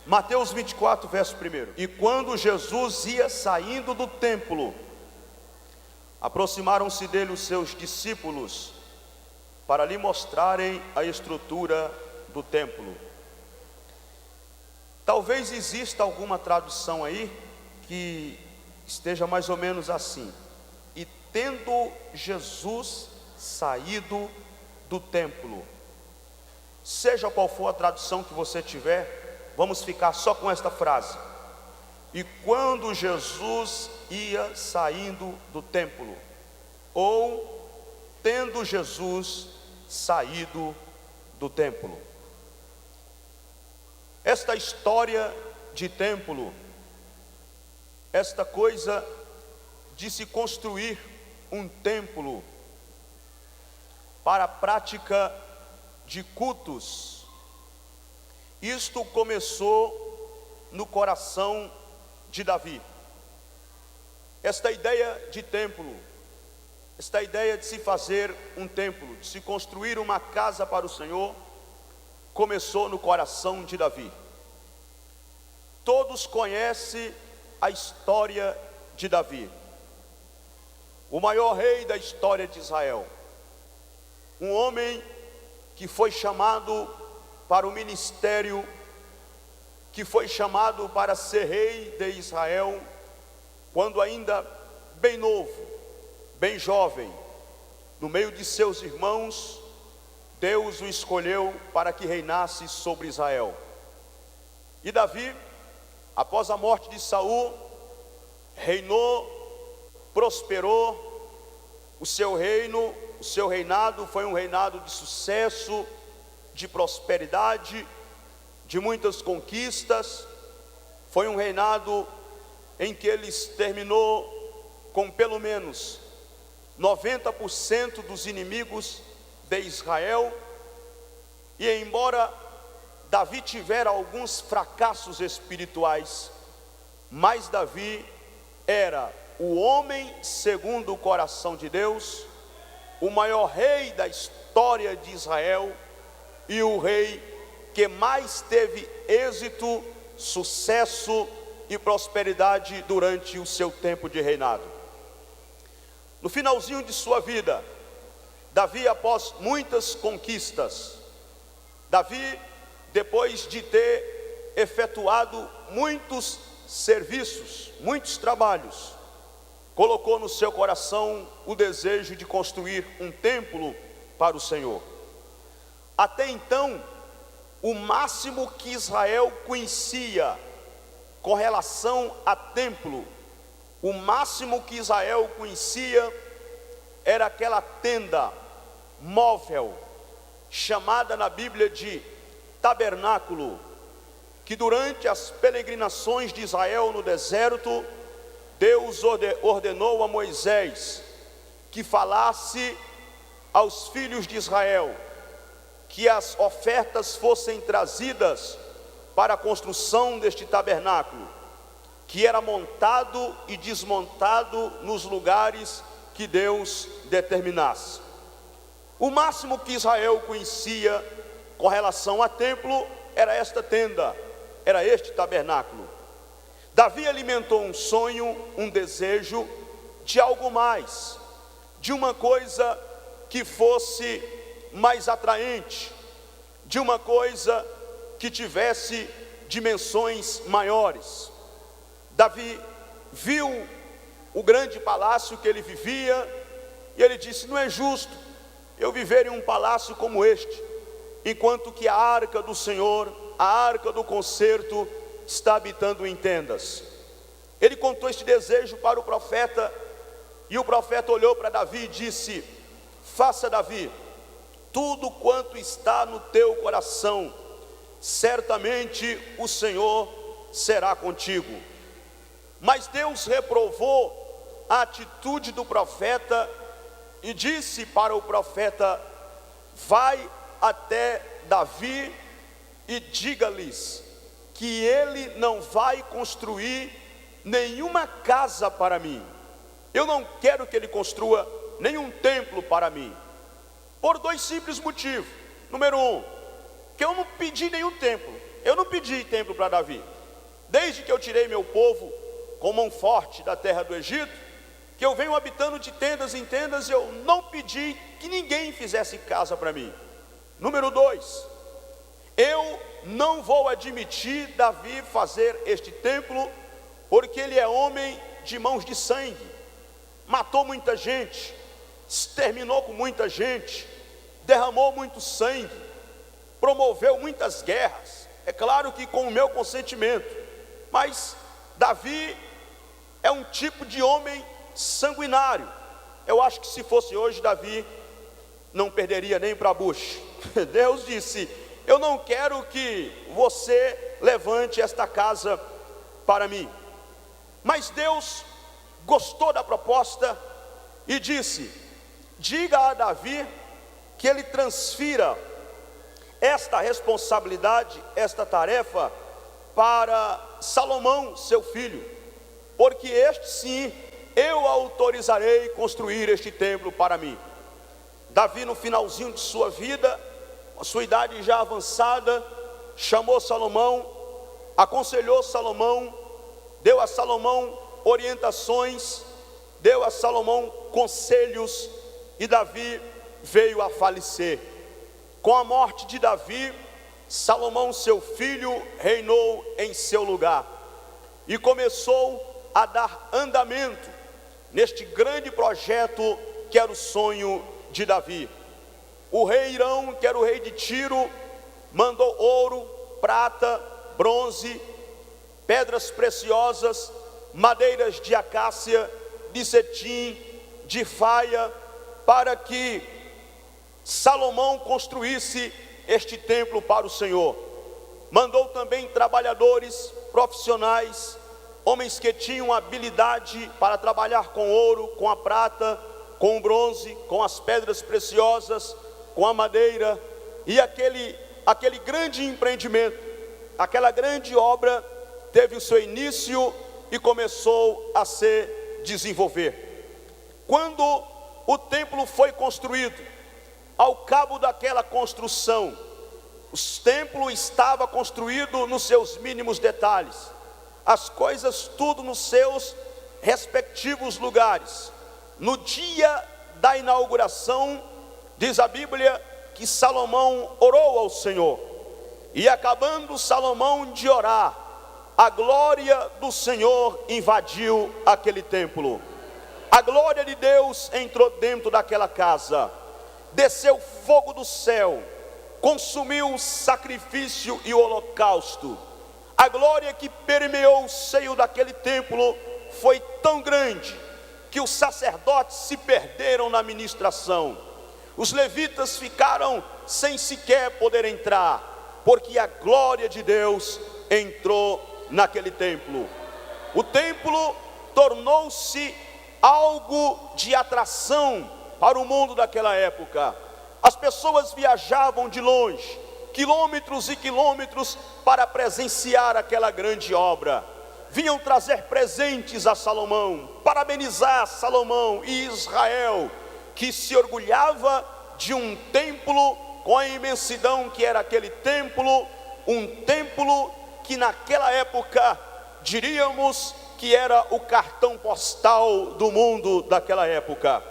Mateus 24, verso 1. E quando Jesus ia saindo do templo, aproximaram-se dele os seus discípulos para lhe mostrarem a estrutura do templo. Talvez exista alguma tradução aí que esteja mais ou menos assim: e tendo Jesus saído do templo. Seja qual for a tradução que você tiver, vamos ficar só com esta frase: e quando Jesus ia saindo do templo, ou tendo Jesus saído do templo. Esta história de templo, esta coisa de se construir um templo para a prática de cultos, isto começou no coração de Davi. Esta ideia de templo, esta ideia de se fazer um templo, de se construir uma casa para o Senhor, começou no coração de Davi. Todos conhecem a história de Davi, o maior rei da história de Israel, um homem que foi chamado para o ministério, que foi chamado para ser rei de Israel, quando ainda bem novo, bem jovem, no meio de seus irmãos, Deus o escolheu para que reinasse sobre Israel. E Davi, após a morte de Saul, reinou, prosperou. O seu reinado foi um reinado de sucesso, de prosperidade, de muitas conquistas. Foi um reinado em que ele terminou com pelo menos 90% dos inimigos de Israel. E embora Davi tivera alguns fracassos espirituais, mas Davi era o homem segundo o coração de Deus, o maior rei da história de Israel e o rei que mais teve êxito, sucesso e prosperidade durante o seu tempo de reinado. No finalzinho de sua vida, Davi, após muitas conquistas, Davi, depois de ter efetuado muitos serviços, muitos trabalhos, colocou no seu coração o desejo de construir um templo para o Senhor. Até então, o máximo que Israel conhecia com relação a templo, o máximo que Israel conhecia era aquela tenda móvel, chamada na Bíblia de tabernáculo, que durante as peregrinações de Israel no deserto, Deus ordenou a Moisés que falasse aos filhos de Israel que as ofertas fossem trazidas para a construção deste tabernáculo, que era montado e desmontado nos lugares que Deus determinasse. O máximo que Israel conhecia com relação a templo era esta tenda, era este tabernáculo. Davi alimentou um sonho, um desejo de algo mais, de uma coisa que fosse mais atraente, de uma coisa que tivesse dimensões maiores. Davi viu o grande palácio que ele vivia e ele disse: não é justo eu viver em um palácio como este, enquanto que a arca do Senhor, a arca do concerto, está habitando em tendas. Ele contou este desejo para o profeta, e o profeta olhou para Davi e disse: faça, Davi, tudo quanto está no teu coração, certamente o Senhor será contigo. Mas Deus reprovou a atitude do profeta e disse para o profeta: vai até Davi e diga-lhes que ele não vai construir nenhuma casa para mim. Eu não quero que ele construa nenhum templo para mim, por dois simples motivos. Número um, que eu não pedi nenhum templo, eu não pedi templo para Davi. Desde que eu tirei meu povo com mão forte da terra do Egito, que eu venho habitando de tendas em tendas, eu não pedi que ninguém fizesse casa para mim. Número 2, eu não vou admitir Davi fazer este templo, porque ele é homem de mãos de sangue, matou muita gente, exterminou com muita gente, derramou muito sangue, promoveu muitas guerras, é claro que com o meu consentimento, mas Davi é um tipo de homem sanguinário. Eu acho que se fosse hoje, Davi não perderia nem para Bush. Deus disse: eu não quero que você levante esta casa para mim. Mas Deus gostou da proposta e disse: diga a Davi que ele transfira esta responsabilidade, esta tarefa para Salomão, seu filho, porque este sim eu autorizarei construir este templo para mim. Davi, no finalzinho de sua vida, a sua idade já avançada, chamou Salomão, aconselhou Salomão, deu a Salomão orientações, deu a Salomão conselhos, e Davi veio a falecer. Com a morte de Davi, Salomão, seu filho, reinou em seu lugar e começou a dar andamento neste grande projeto que era o sonho de Davi. O rei Hirão, que era o rei de Tiro, mandou ouro, prata, bronze, pedras preciosas, madeiras de acácia, de cetim, de faia, para que Salomão construísse este templo para o Senhor. Mandou também trabalhadores profissionais, homens que tinham habilidade para trabalhar com ouro, com a prata, com o bronze, com as pedras preciosas, com a madeira. E aquele grande empreendimento, aquela grande obra teve o seu início e começou a se desenvolver. Quando o templo foi construído, ao cabo daquela construção, o templo estava construído nos seus mínimos detalhes, as coisas tudo nos seus respectivos lugares. No dia da inauguração, diz a Bíblia que Salomão orou ao Senhor, e acabando Salomão de orar, a glória do Senhor invadiu aquele templo. A glória de Deus entrou dentro daquela casa, desceu fogo do céu, consumiu o sacrifício e o holocausto. A glória que permeou o seio daquele templo foi tão grande que os sacerdotes se perderam na ministração. Os levitas ficaram sem sequer poder entrar, porque a glória de Deus entrou naquele templo. O templo tornou-se algo de atração para o mundo daquela época. As pessoas viajavam de longe, quilômetros e quilômetros, para presenciar aquela grande obra. Vinham trazer presentes a Salomão, parabenizar Salomão e Israel, que se orgulhava de um templo com a imensidão que era aquele templo, um templo que naquela época diríamos que era o cartão postal do mundo daquela época.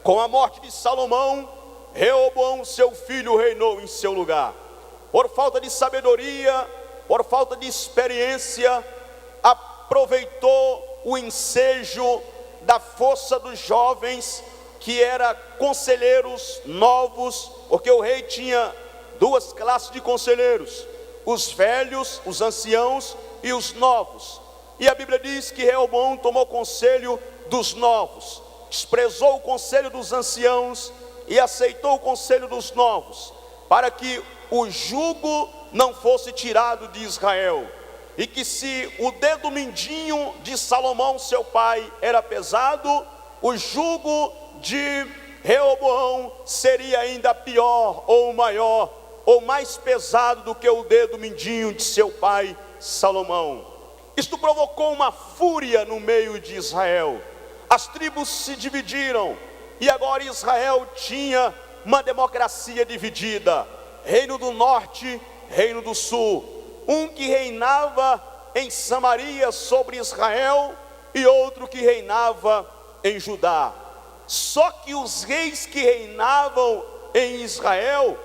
Com a morte de Salomão, Reoboão, seu filho, reinou em seu lugar. Por falta de sabedoria, por falta de experiência, aproveitou o ensejo da força dos jovens, que era conselheiros novos, porque o rei tinha duas classes de conselheiros: os velhos, os anciãos, e os novos. E a Bíblia diz que Reoboão tomou conselho dos novos, desprezou o conselho dos anciãos e aceitou o conselho dos novos, para que o jugo não fosse tirado de Israel, e que se o dedo mindinho de Salomão, seu pai, era pesado, o jugo de Reoboão seria ainda pior, ou maior, ou mais pesado do que o dedo mindinho de seu pai Salomão. Isto provocou uma fúria no meio de Israel. As tribos se dividiram, e agora Israel tinha uma democracia dividida: reino do norte, reino do sul. um que reinava em Samaria sobre Israel e outro que reinava em Judá. Só que os reis que reinavam em Israel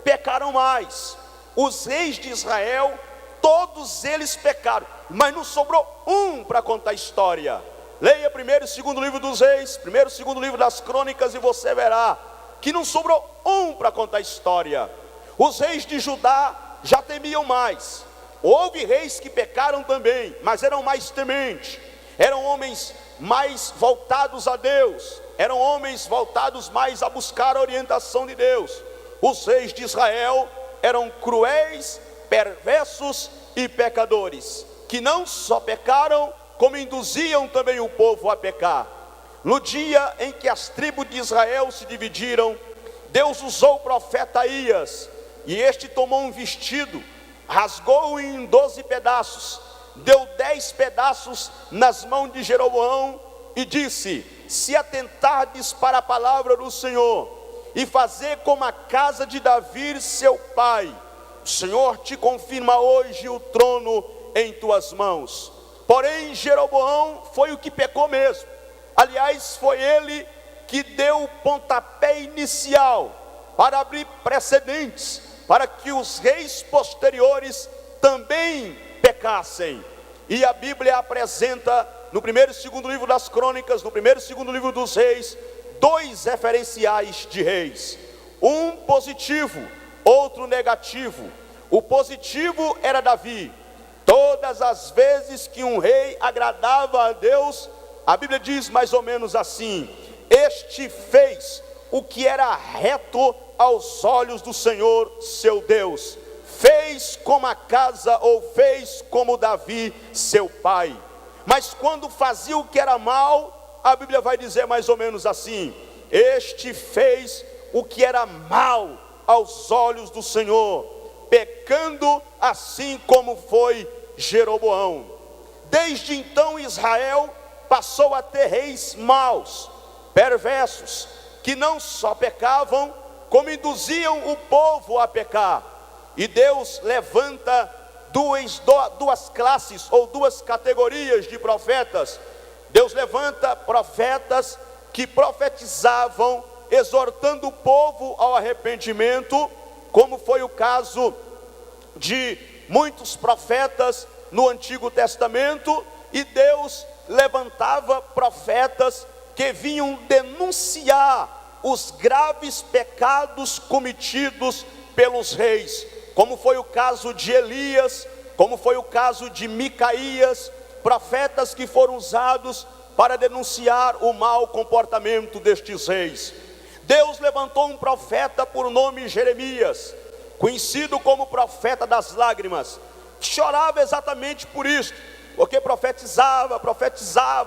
pecaram mais. Os reis de Israel, todos eles pecaram, mas não sobrou um para contar a história. Leia primeiro e segundo livro dos reis, primeiro e segundo livro das crônicas, e você verá que não sobrou um para contar a história. Os reis de Judá já temiam mais. Houve reis que pecaram também, mas eram mais tementes, eram homens mais voltados a Deus, eram homens voltados mais a buscar a orientação de Deus. Os reis de Israel eram cruéis, perversos e pecadores, que não só pecaram, como induziam também o povo a pecar. No dia em que as tribos de Israel se dividiram, Deus usou o profeta Aías, e este tomou um vestido, rasgou-o em 12 pedaços, deu 10 pedaços nas mãos de Jeroboão e disse: se atentardes para a palavra do Senhor e fazer como a casa de Davi seu pai, o Senhor te confirma hoje o trono em tuas mãos. Porém Jeroboão foi o que pecou mesmo. Aliás, foi ele que deu o pontapé inicial para abrir precedentes para que os reis posteriores também pecassem. E a Bíblia apresenta no primeiro e segundo livro das crônicas, no primeiro e segundo livro dos reis, dois referenciais de reis, um positivo, outro negativo. O positivo era Davi. Todas as vezes que um rei agradava a Deus, a Bíblia diz mais ou menos assim: este fez o que era reto aos olhos do Senhor seu Deus, fez como a casa, ou fez como Davi seu pai. Mas quando fazia o que era mal, a Bíblia vai dizer mais ou menos assim: este fez o que era mal aos olhos do Senhor, pecando assim como foi Jeroboão. Desde então Israel passou a ter reis maus, perversos, que não só pecavam, como induziam o povo a pecar. E Deus levanta duas classes ou duas categorias de profetas. Deus levanta profetas que profetizavam, exortando o povo ao arrependimento, como foi o caso de muitos profetas no Antigo Testamento. E Deus levantava profetas que vinham denunciar os graves pecados cometidos pelos reis, como foi o caso de Elias, como foi o caso de Micaías, profetas que foram usados para denunciar o mau comportamento destes reis. Deus levantou um profeta por nome Jeremias, conhecido como profeta das lágrimas, que chorava exatamente por isso, porque profetizava,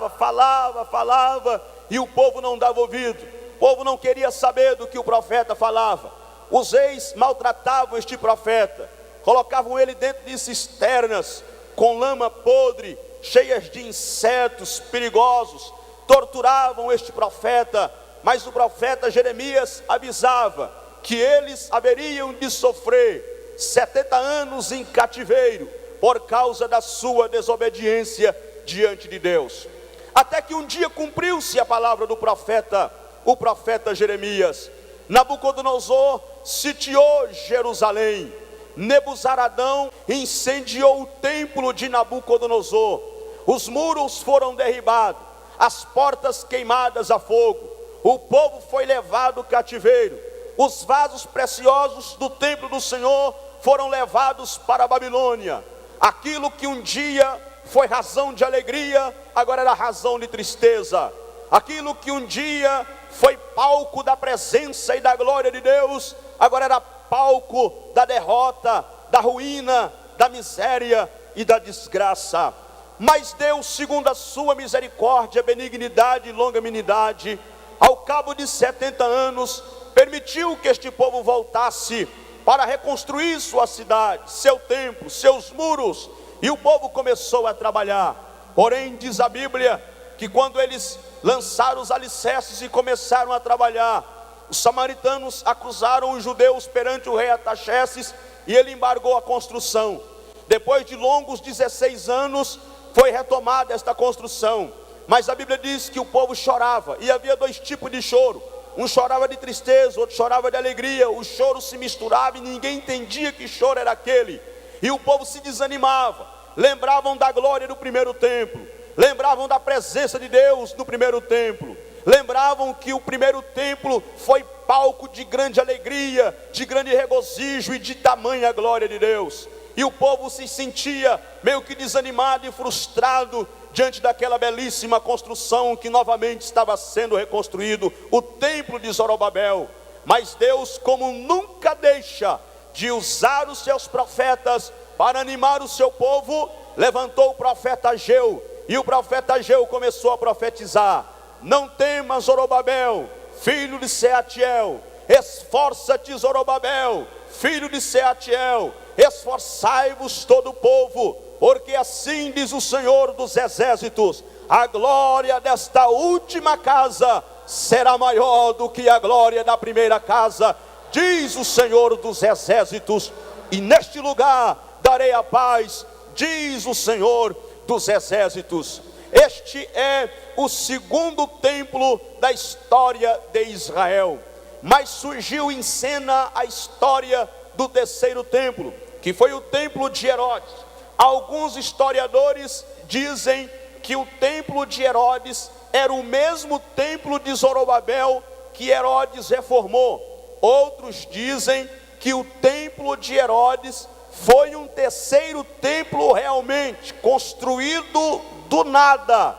falava, e o povo não dava ouvido, o povo não queria saber do que o profeta falava. Os reis maltratavam este profeta, colocavam ele dentro de cisternas com lama podre, cheias de insetos perigosos, torturavam este profeta. Mas o profeta Jeremias avisava que eles haveriam de sofrer 70 anos em cativeiro por causa da sua desobediência diante de Deus. Até que um dia cumpriu-se a palavra do profeta, o profeta Jeremias. Nabucodonosor sitiou Jerusalém. Nebuzaradão incendiou o templo de Nabucodonosor. Os muros foram derribados, as portas queimadas a fogo. O povo foi levado cativeiro. Os vasos preciosos do templo do Senhor foram levados para a Babilônia. Aquilo que um dia foi razão de alegria, agora era razão de tristeza. Aquilo que um dia foi palco da presença e da glória de Deus, agora era palco da derrota, da ruína, da miséria e da desgraça. Mas Deus, segundo a sua misericórdia, benignidade e longanimidade, ao cabo de 70 anos, permitiu que este povo voltasse para reconstruir sua cidade, seu templo, seus muros, e o povo começou a trabalhar. Porém, diz a Bíblia, que quando eles lançaram os alicerces e começaram a trabalhar, os samaritanos acusaram os judeus perante o rei Artaxerxes, e ele embargou a construção. Depois de longos 16 anos, foi retomada esta construção. Mas a Bíblia diz que o povo chorava, e havia dois tipos de choro. Um chorava de tristeza, outro chorava de alegria. O choro se misturava e ninguém entendia que choro era aquele. E o povo se desanimava. Lembravam da glória do primeiro templo, lembravam da presença de Deus no primeiro templo, lembravam que o primeiro templo foi palco de grande alegria, de grande regozijo e de tamanha glória de Deus. E o povo se sentia meio que desanimado e frustrado diante daquela belíssima construção que novamente estava sendo reconstruído, o templo de Zorobabel. Mas Deus, como nunca deixa de usar os seus profetas para animar o seu povo, levantou o profeta Ageu, e o profeta Ageu começou a profetizar: não temas, Zorobabel, filho de Seatiel, esforça-te, Zorobabel, filho de Seatiel, esforçai-vos todo o povo, porque assim diz o Senhor dos exércitos: a glória desta última casa será maior do que a glória da primeira casa, diz o Senhor dos exércitos, e neste lugar darei a paz, diz o Senhor dos exércitos. Este é o segundo templo da história de Israel. Mas surgiu em cena a história do terceiro templo, que foi o templo de Herodes. Alguns historiadores dizem que o templo de Herodes era o mesmo templo de Zorobabel que Herodes reformou. Outros dizem que o templo de Herodes foi um terceiro templo realmente construído do nada,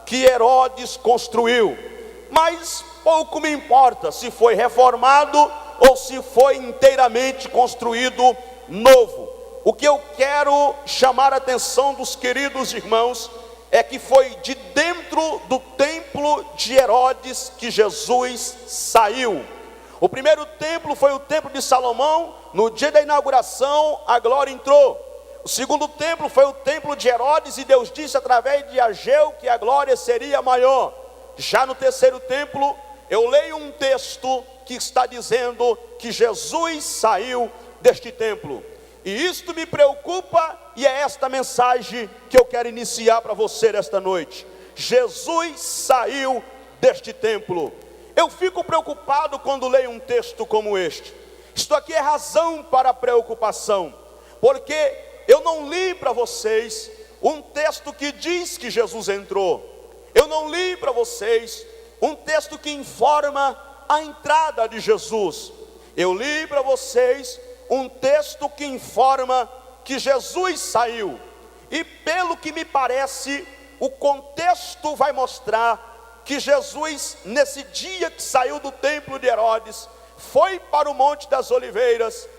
que Herodes construiu. Mas pouco me importa se foi reformado ou se foi inteiramente construído novo. O que eu quero chamar a atenção dos queridos irmãos é que foi de dentro do templo de Herodes que Jesus saiu. O primeiro templo foi o templo de Salomão. No dia da inauguração, a glória entrou. O segundo templo foi o templo de Herodes, e Deus disse através de Ageu que a glória seria maior. Já no terceiro templo, eu leio um texto que está dizendo que Jesus saiu deste templo. E isto me preocupa, e é esta mensagem que eu quero iniciar para você esta noite. Jesus saiu deste templo. Eu fico preocupado quando leio um texto como este. Isto aqui é razão para preocupação, porque eu não li para vocês um texto que diz que Jesus entrou. Eu não li para vocês um texto que informa a entrada de Jesus. Eu li para vocês um texto que informa que Jesus saiu. E pelo que me parece, o contexto vai mostrar que Jesus, nesse dia que saiu do templo de Herodes, foi para o Monte das Oliveiras,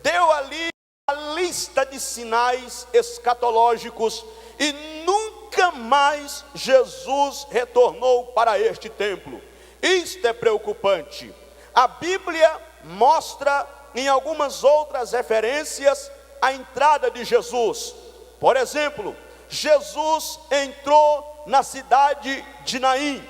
deu ali a lista de sinais escatológicos, e nunca mais Jesus retornou para este templo. Isto é preocupante. A Bíblia mostra em algumas outras referências a entrada de Jesus. Por exemplo, Jesus entrou na cidade de Naim.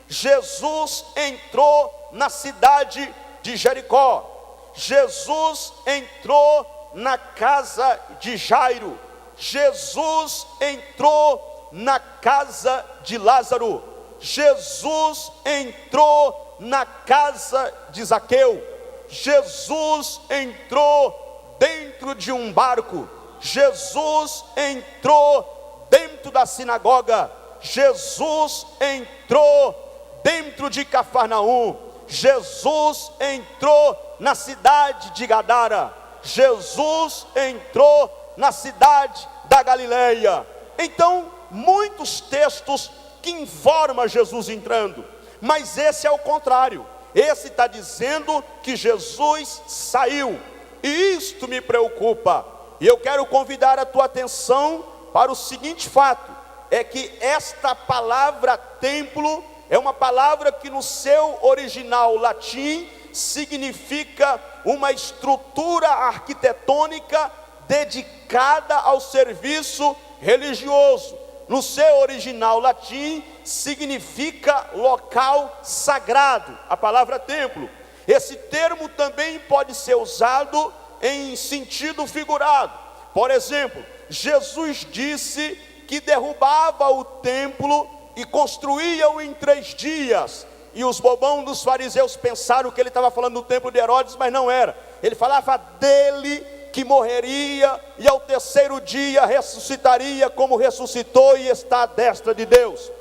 Jesus entrou na cidade de Jericó. Jesus entrou na casa de Jairo. Jesus entrou na casa de Lázaro. Jesus entrou na casa de Zaqueu. Jesus entrou dentro de um barco. Jesus entrou dentro da sinagoga. Jesus entrou dentro de Cafarnaum. Jesus entrou na cidade de Gadara. Jesus entrou na cidade da Galileia. Então, muitos textos que informam Jesus entrando, mas esse é o contrário. Esse está dizendo que Jesus saiu, e isto me preocupa. E eu quero convidar a tua atenção para o seguinte fato: é que esta palavra templo é uma palavra que no seu original latim significa uma estrutura arquitetônica dedicada ao serviço religioso. No seu original latim significa local sagrado, a palavra templo. Esse termo também pode ser usado em sentido figurado. Por exemplo, Jesus disse que derrubava o templo e construía-o em 3 dias. E os bobão dos fariseus pensaram que ele estava falando do templo de Herodes, mas não era. Ele falava dele, que morreria e ao 3º dia ressuscitaria, como ressuscitou e está à destra de Deus.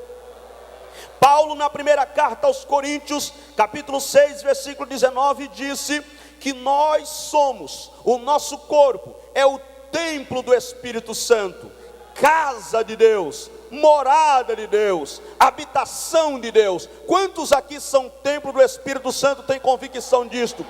Paulo, na primeira carta aos Coríntios, capítulo 6, versículo 19, disse que nós somos, o nosso corpo é o templo do Espírito Santo, casa de Deus, morada de Deus, habitação de Deus. Quantos aqui são templo do Espírito Santo, têm convicção disto?